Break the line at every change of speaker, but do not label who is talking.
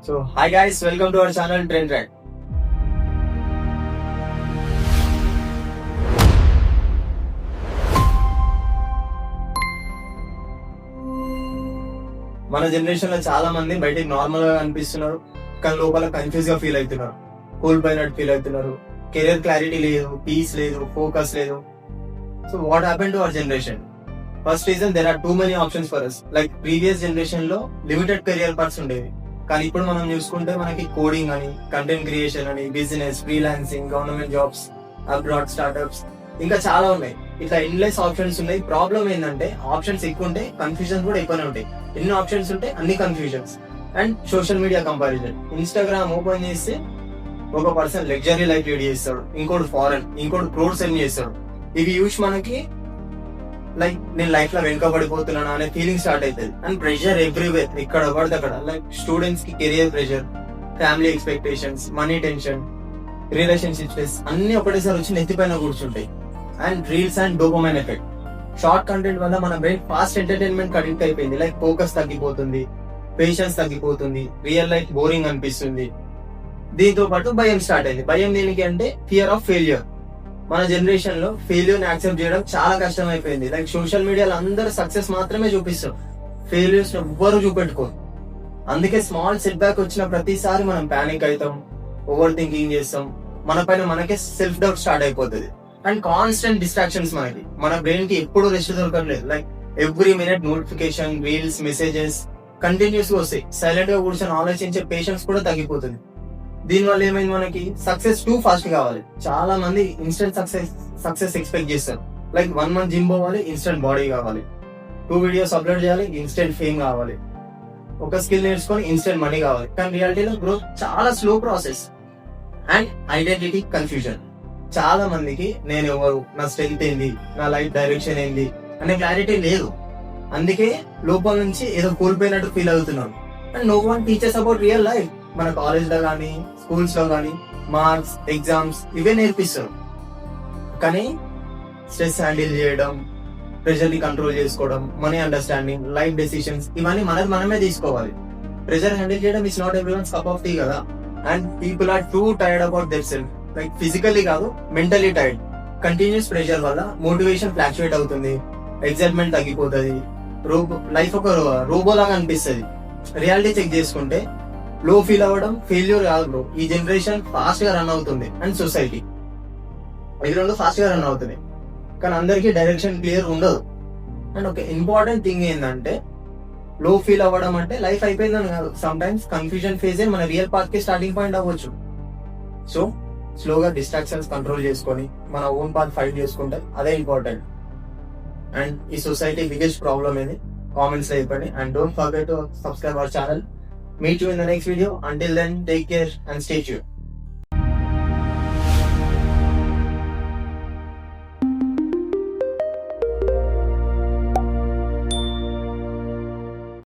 So, hi guys, welcome to our channel Trend Red. మన generation లో చాలా మంది బయటికి నార్మల్ గా అనిపిస్తున్నారు, కానీ లోపల కన్ఫ్యూజ్ గా ఫీల్ అవుతున్నారు, కోల్పోయినట్టు ఫీల్ అవుతున్నారు. కెరియర్ క్లారిటీ లేదు, పీస్ లేదు, ఫోకస్ లేదు. So what happen to our generation? First reason, there are too many options for us. Like previous generation లో లిమిటెడ్ కెరియర్ పార్ట్స్ ఉండేవి, కానీ ఇప్పుడు మనం చూసుకుంటే మనకి కోడింగ్ అని, కంటెంట్ క్రియేషన్ అని, business, freelancing, government jobs, abroad startups, ఇంకా చాలా ఉన్నాయి. ఇట్లా ఎన్లెస్ ఆప్షన్స్ ఉన్నాయి. ప్రాబ్లం ఏంటంటే ఆప్షన్స్ ఎక్కువ ఉంటే కన్ఫ్యూజన్స్ కూడా ఎక్కువనే ఉంటాయి. ఎన్ని ఆప్షన్స్ ఉంటే అన్ని confusions. And social media comparison. Instagram open చేస్తే ఒక పర్సన్ లగ్జరీ లైఫ్ లీడ్ చేస్తాడు, ఇంకోటి ఫారెన్, ఇంకోటి క్రోడ్స్ ఎర్న్ చేస్తాడు. ఇవి యూస్ మనకి లైక్ నేను లైఫ్ లో వెనుకబడిపోతున్నాను అనే ఫీలింగ్ స్టార్ట్ అవుతుంది. అండ్ ప్రెషర్ ఎవ్రీవేర్, ఇక్కడ పడితే అక్కడ. లైక్ స్టూడెంట్స్ కి career pressure, family expectations, money tension, relationship stress అన్ని ఒకటేసారి వచ్చి నెత్తిపైన కూర్చుంటాయి. And reels and dopamine effect. Short content వల్ల మన బ్రెయిన్ ఫాస్ట్ ఎంటర్టైన్మెంట్ అడిక్ట్ అయిపోయింది. లైక్ ఫోకస్ తగ్గిపోతుంది, పేషెన్స్ తగ్గిపోతుంది, రియల్ లైఫ్ బోరింగ్ అనిపిస్తుంది. దీంతో పాటు భయం స్టార్ట్ అయింది. భయం దేనికి అంటే ఫియర్ ఆఫ్ ఫెయిల్యూర్. మన జనరేషన్ లో ఫెయిల్యూర్ ని యాక్సెప్ట్ చేయడం చాలా కష్టం అయిపోయింది. లైక్ సోషల్ మీడియాలో అందరూ సక్సెస్ మాత్రమే చూపిస్తారు, ఫెయిల్యూర్స్ ఎవ్వరు చూపెట్టుకోరు. అందుకే స్మాల్ సెట్ బ్యాక్ వచ్చిన ప్రతిసారి మనం పానిక్ అవుతాం, ఓవర్ థింకింగ్ చేస్తాం, మన పైన మనకే సెల్ఫ్ డౌట్ స్టార్ట్ అయిపోతుంది. And constant distractions. మన బ్రెయిన్ కి ఎప్పుడు రెస్ట్ దొరకట్లేదు. Like every minute notification, reels, messages continuous గా వస్తాయి. సైలెంట్ గా కూర్చొని ఆలోచించే పేషెన్స్ కూడా తగ్గిపోతుంది. దీని వల్ల ఏమైంది, మనకి సక్సెస్ టూ ఫాస్ట్ కావాలి. చాలా మంది ఇన్స్టెంట్ సక్సెస్ ఎక్స్పెక్ట్ చేస్తారు. లైక్ 1 month జిమ్ పోవాలి, ఇన్స్టెంట్ బాడీ కావాలి. 2 videos అప్లోడ్ చేయాలి, ఇన్స్టెంట్ ఫేమ్ కావాలి. ఒక స్కిల్ నేర్చుకొని ఇన్స్టెంట్ మనీ కావాలి. కానీ రియాలిటీలో గ్రోత్ చాలా slow process. And identity confusion. చాలా మందికి నేను ఎవరు, నా స్ట్రెంగ్త్ ఏంది, నా లైఫ్ డైరెక్షన్ ఏంది అనే క్లారిటీ లేదు. అందుకే లోపల నుంచి ఏదో కోల్పోయినట్టు ఫీల్ అవుతున్నాం. And no one teachers about real life. మన కాలేజ్ లో కానీ, స్కూల్స్ లో కానీ మార్క్స్, ఎగ్జామ్స్ ఇవే నేర్పిస్తారు. కానీ స్ట్రెస్ హ్యాండిల్ చేయడం, ప్రెషర్ ని కంట్రోల్ చేసుకోవడం, మనీ అండర్స్టాండింగ్, లైఫ్ డెసిషన్స్ ఇవన్నీ మనమే తీసుకోవాలి. ప్రెషర్ హ్యాండిల్ చేయడం is not everyone's cup of tea కదా. And people are too tired about their self. Like physically కాదు, మెంటలీ టైర్డ్. కంటిన్యూస్ ప్రెషర్ వల్ల మోటివేషన్ ఫ్లాక్చుయేట్ అవుతుంది, ఎక్సైట్మెంట్ తగ్గిపోతుంది, లైఫ్ ఒక రోబో లాగా అనిపిస్తుంది. రియాలిటీ చెక్ చేసుకుంటే లో ఫీల్ అవ్వడం ఫెయిల్యూర్ కాదు బ్రో. ఈ జనరేషన్ ఫాస్ట్ గా రన్ అవుతుంది అండ్ సొసైటీ ఇది రెండు ఫాస్ట్ గా రన్ అవుతుంది, కానీ అందరికీ డైరెక్షన్ క్లియర్ ఉండదు. అండ్ ఒక ఇంపార్టెంట్ థింగ్ ఏంటంటే లో ఫీల్ అవ్వడం అంటే లైఫ్ అయిపోయిందని కాదు. సమ్ టైమ్స్ కన్ఫ్యూజన్ ఫేజ్ మన రియల్ పాత్ కి స్టార్టింగ్ పాయింట్ అవ్వచ్చు. సో స్లోగా డిస్ట్రాక్షన్స్ కంట్రోల్ చేసుకొని మన ఓన్ పాత్ ఫైట్ చేసుకుంటే అదే ఇంపార్టెంట్. అండ్ ఈ సొసైటీ బిగ్గెస్ట్ ప్రాబ్లమ్ ఇది. కామెంట్స్ లో చెప్పండి. And don't forget to subscribe our channel. Meet you in the next video. Until then, take care and stay tuned.